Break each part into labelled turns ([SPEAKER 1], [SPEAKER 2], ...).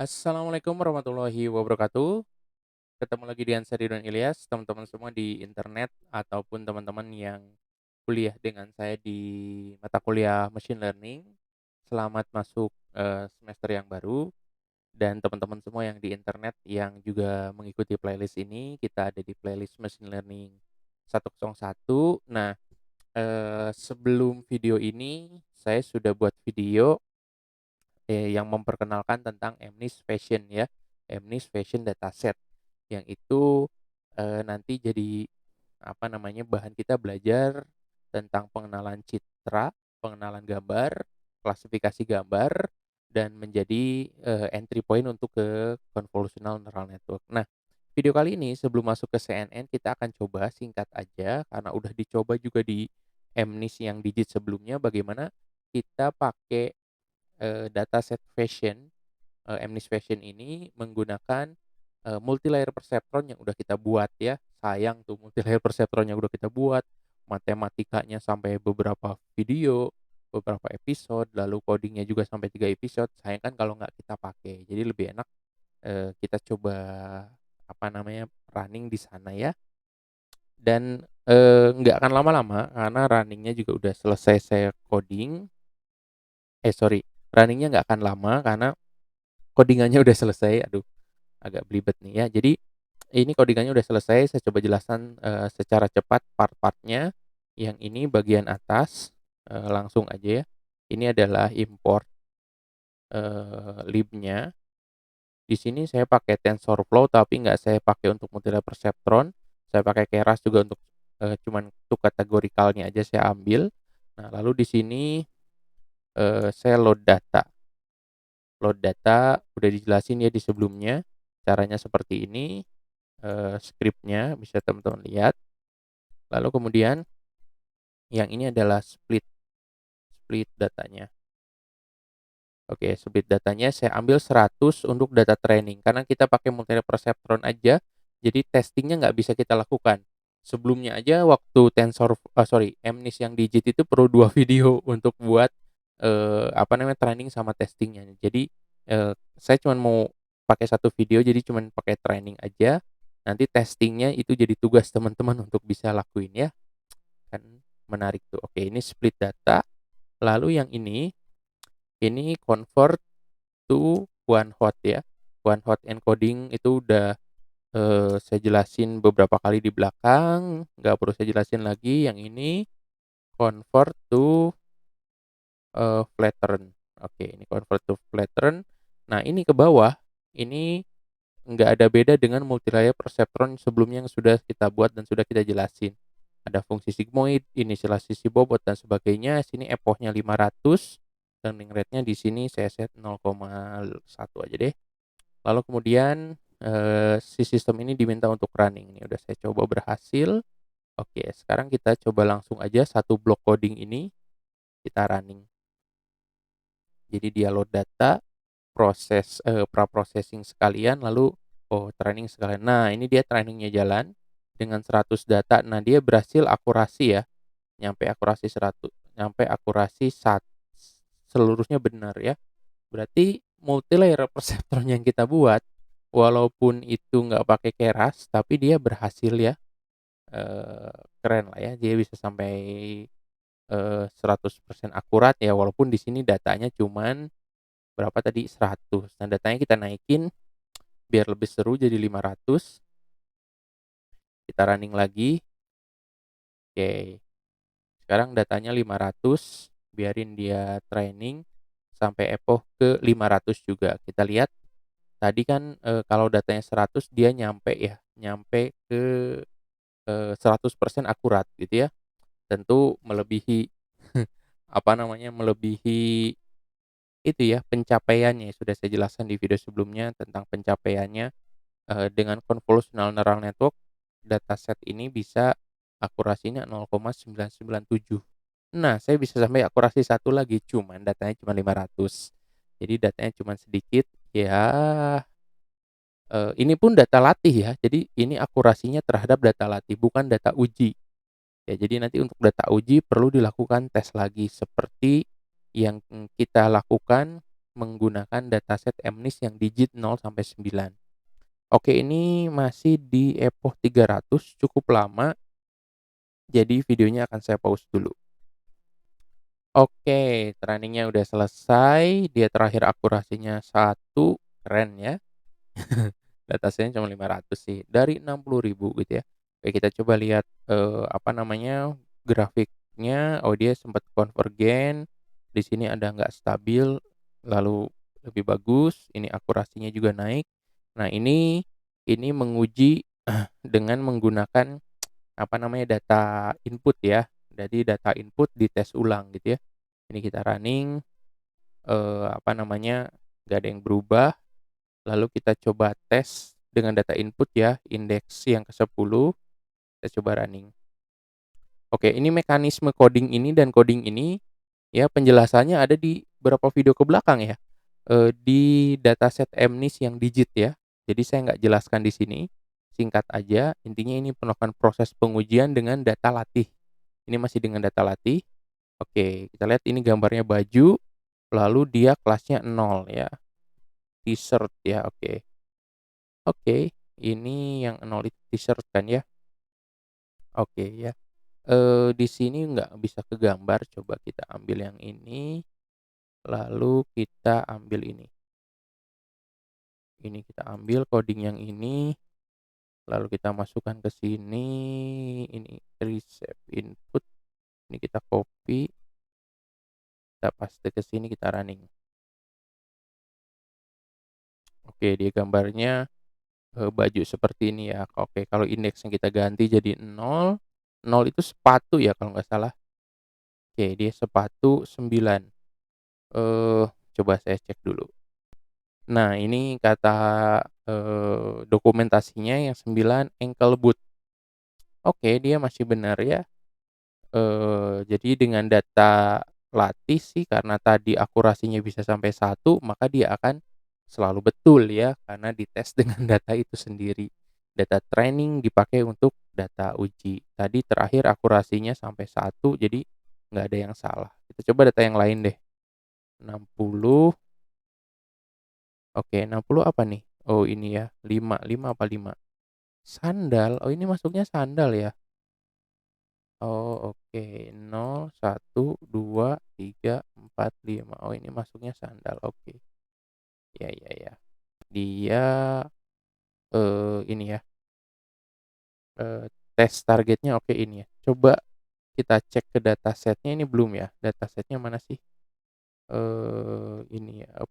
[SPEAKER 1] Assalamualaikum warahmatullahi wabarakatuh. Ketemu lagi dengan saya Ridwan Ilyas, teman-teman semua di internet ataupun teman-teman yang kuliah dengan saya di mata kuliah Machine Learning. Selamat masuk semester yang baru dan teman-teman semua yang di internet yang juga mengikuti playlist ini, kita ada di playlist Machine Learning 101. Nah, sebelum video ini saya sudah buat video yang memperkenalkan tentang MNIST Fashion ya, MNIST Fashion Dataset, yang itu, nanti jadi, apa namanya, bahan kita belajar tentang pengenalan citra, pengenalan gambar, klasifikasi gambar, dan menjadi, entry point untuk ke convolutional neural network. Nah, video kali ini sebelum masuk ke CNN kita akan coba singkat aja karena udah dicoba juga di MNIST yang digit sebelumnya bagaimana kita pakai dataset fashion, MNIST Fashion ini menggunakan, multi-layer perceptron yang udah kita buat ya. Sayang tuh multi-layer perceptron yang udah kita buat, matematikanya sampai beberapa video, beberapa episode, lalu codingnya juga sampai 3 episode, sayang kan kalau nggak kita pakai. Jadi lebih enak, kita coba, apa namanya, running di sana ya. Dan, nggak akan lama-lama karena running-nya juga udah selesai saya coding, sorry, running-nya nggak akan lama karena codingannya udah selesai, aduh agak belibet nih ya. Jadi ini codingannya udah selesai, saya coba jelaskan, secara cepat part-partnya. Yang ini bagian atas, langsung aja ya. Ini adalah import, lib-nya. Di sini saya pakai TensorFlow tapi nggak saya pakai untuk multi-layer perceptron. Saya pakai Keras juga untuk, cuman untuk kategorikalnya aja saya ambil. Nah lalu di sini, saya load data. Load data udah dijelasin ya di sebelumnya, caranya seperti ini, skripnya bisa teman-teman lihat. Lalu kemudian yang ini adalah split split datanya. Oke, split datanya saya ambil 100 untuk data training, karena kita pakai multi-layer perceptron aja, jadi testingnya nggak bisa kita lakukan. Sebelumnya aja waktu MNIST yang digit itu perlu 2 video untuk buat, apa namanya, training sama testingnya. Jadi, saya cuman mau pakai satu video, jadi cuman pakai training aja, nanti testingnya itu jadi tugas teman-teman untuk bisa lakuin ya, kan menarik tuh. Oke, ini split data, lalu yang ini convert to one hot ya. One hot encoding itu udah, saya jelasin beberapa kali di belakang, nggak perlu saya jelasin lagi. Yang ini convert to, flatten. Oke, ini convert to flatten. Nah, ini ke bawah, ini nggak ada beda dengan multi-layer perceptron sebelumnya yang sudah kita buat dan sudah kita jelasin. Ada fungsi sigmoid, inisialisasi bobot dan sebagainya. Sini epochnya 500, learning rate-nya di sini saya set 0,1 aja deh. Lalu kemudian, si sistem ini diminta untuk running, ini udah saya coba berhasil. Oke, sekarang kita coba langsung aja satu blok coding ini kita running. Jadi dia load data, pra-processing sekalian, lalu training sekalian. Nah, ini dia trainingnya jalan dengan 100 data. Nah, dia berhasil akurasi ya, nyampe akurasi 100, nyampe akurasi seluruhnya benar ya. Berarti multi-layer perceptron yang kita buat, walaupun itu nggak pakai Keras, tapi dia berhasil ya, keren lah ya, dia bisa sampai, 100% akurat ya, walaupun di sini datanya cuman berapa tadi, 100. Nah, datanya kita naikin biar lebih seru jadi 500, kita running lagi. Oke, sekarang datanya 500, biarin dia training sampai epoch ke 500 juga. Kita lihat tadi kan, kalau datanya 100 dia nyampe ya, nyampe ke, 100% akurat gitu ya. Tentu melebihi apa namanya, melebihi itu ya, pencapaiannya sudah saya jelaskan di video sebelumnya tentang pencapaiannya, dengan convolutional neural network, dataset ini bisa akurasinya 0,997. Nah, saya bisa sampai akurasi satu lagi, cuman datanya cuma 500. Jadi datanya cuman sedikit, ya. Ini pun data latih ya, jadi ini akurasinya terhadap data latih, bukan data uji. Ya, jadi nanti untuk data uji perlu dilakukan tes lagi seperti yang kita lakukan menggunakan dataset MNIST yang digit 0 sampai 9. Oke, ini masih di epoch 300, cukup lama, jadi videonya akan saya pause dulu. Oke, trainingnya udah selesai, dia terakhir akurasinya 1, keren ya. Datasetnya cuma 500 sih, dari 60.000 gitu ya. Oke, kita coba lihat, grafiknya. Oh, dia sempat konvergen, di sini ada nggak stabil, lalu lebih bagus, ini akurasinya juga naik. Nah, ini menguji dengan menggunakan, data input ya. Jadi data input dites ulang gitu ya. Ini kita running, nggak ada yang berubah. Lalu kita coba tes dengan data input ya, indeks yang ke-10, kita coba running. Oke, ini mekanisme coding ini dan coding ini, ya penjelasannya ada di beberapa video ke belakang ya, di dataset MNIST yang digit ya. Jadi saya nggak jelaskan di sini, singkat aja, intinya ini melakukan proses pengujian dengan data latih. Ini masih dengan data latih. Oke, kita lihat ini gambarnya baju, lalu dia kelasnya 0 ya, t-shirt ya, oke. Oke, ini yang 0 itu t-shirt kan ya? Oke ya. Di sini nggak bisa kegambar, coba kita ambil yang ini, lalu kita ambil ini. Ini kita ambil coding yang ini, lalu kita masukkan ke sini, ini resave input, ini kita copy, kita paste ke sini, kita running. Oke, dia gambarnya, baju seperti ini ya. Oke, kalau indeksnya kita ganti jadi 0, 0 itu sepatu ya kalau nggak salah. Oke, dia sepatu 9. Coba saya cek dulu. Nah, ini kata, dokumentasinya yang 9 ankle boot. Oke, dia masih benar ya. Jadi dengan data latih sih karena tadi akurasinya bisa sampai 1, maka dia akan selalu betul ya, karena dites dengan data itu sendiri. Data training dipakai untuk data uji. Tadi terakhir akurasinya sampai 1, jadi nggak ada yang salah. Kita coba data yang lain deh. 60. Oke, 60 apa nih? Oh, ini ya, 5 5 apa 5? Sandal? Oh, ini masuknya sandal ya? Oh, oke. 0, 1, 2, 3, 4, 5. Oh, ini masuknya sandal, oke. Ya ya ya. Dia, ini ya, tes targetnya oke ini ya. Coba kita cek ke datasetnya, ini belum ya, datasetnya mana sih? Ini ya,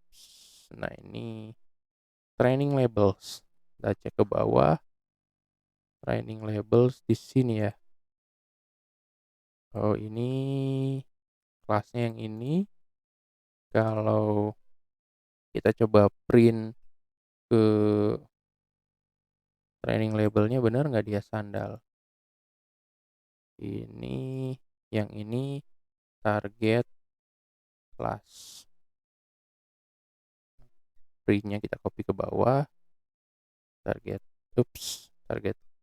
[SPEAKER 1] nah ini training labels. Kita cek ke bawah, training labels di sini ya. Oh, ini kelasnya yang ini. Kalau kita coba print ke training labelnya, benar nggak dia sandal? Ini, yang ini target kelas. Printnya kita copy ke bawah. Target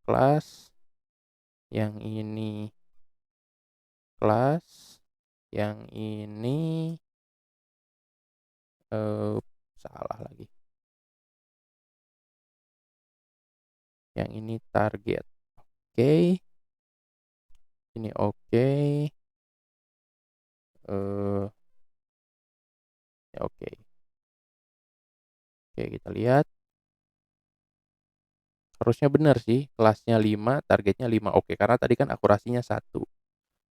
[SPEAKER 1] kelas. Yang ini kelas. Yang ini, salah lagi. Yang ini target. Oke. Ini oke. Ya oke. Oke, kita lihat. Harusnya benar sih, kelasnya 5, targetnya 5. Oke, karena tadi kan akurasinya 1.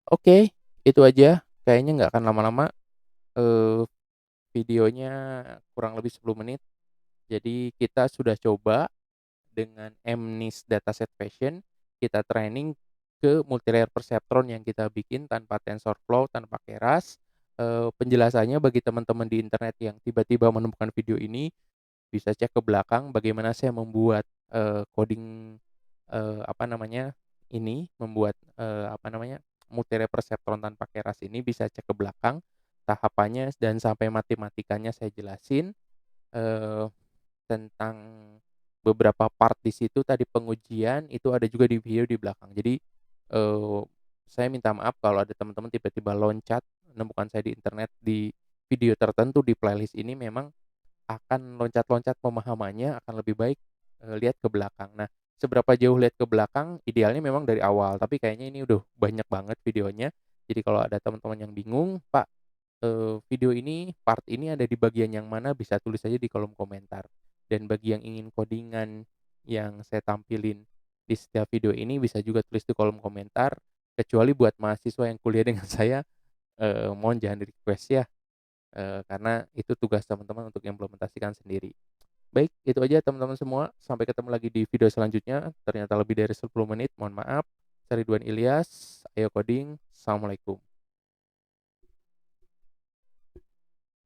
[SPEAKER 1] Oke, itu aja. Kayaknya nggak akan lama-lama, eee, videonya kurang lebih 10 menit. Jadi kita sudah coba dengan MNIST dataset fashion, kita training ke multilayer perceptron yang kita bikin tanpa TensorFlow, tanpa Keras. Penjelasannya bagi teman-teman di internet yang tiba-tiba menemukan video ini, bisa cek ke belakang bagaimana saya membuat, coding, membuat, multilayer perceptron tanpa Keras ini, bisa cek ke belakang tahapannya dan sampai matematikanya saya jelasin, eee, tentang beberapa part di situ tadi pengujian itu ada juga di video di belakang. Jadi, eee, saya minta maaf kalau ada teman-teman tiba-tiba loncat menemukan saya di internet di video tertentu di playlist ini memang akan loncat-loncat pemahamannya akan lebih baik, lihat ke belakang. Nah, seberapa jauh lihat ke belakang, idealnya memang dari awal, tapi kayaknya ini udah banyak banget videonya. Jadi kalau ada teman-teman yang bingung, "Pak, video ini, part ini ada di bagian yang mana?" Bisa tulis aja di kolom komentar. Dan bagi yang ingin codingan yang saya tampilin di setiap video ini bisa juga tulis di kolom komentar, kecuali buat mahasiswa yang kuliah dengan saya, mohon jangan di-request ya, karena itu tugas teman-teman untuk implementasikan sendiri. Baik, itu aja teman-teman semua, sampai ketemu lagi di video selanjutnya, ternyata lebih dari 10 menit, mohon maaf. Saya Ridwan Ilyas, ayo coding, assalamualaikum.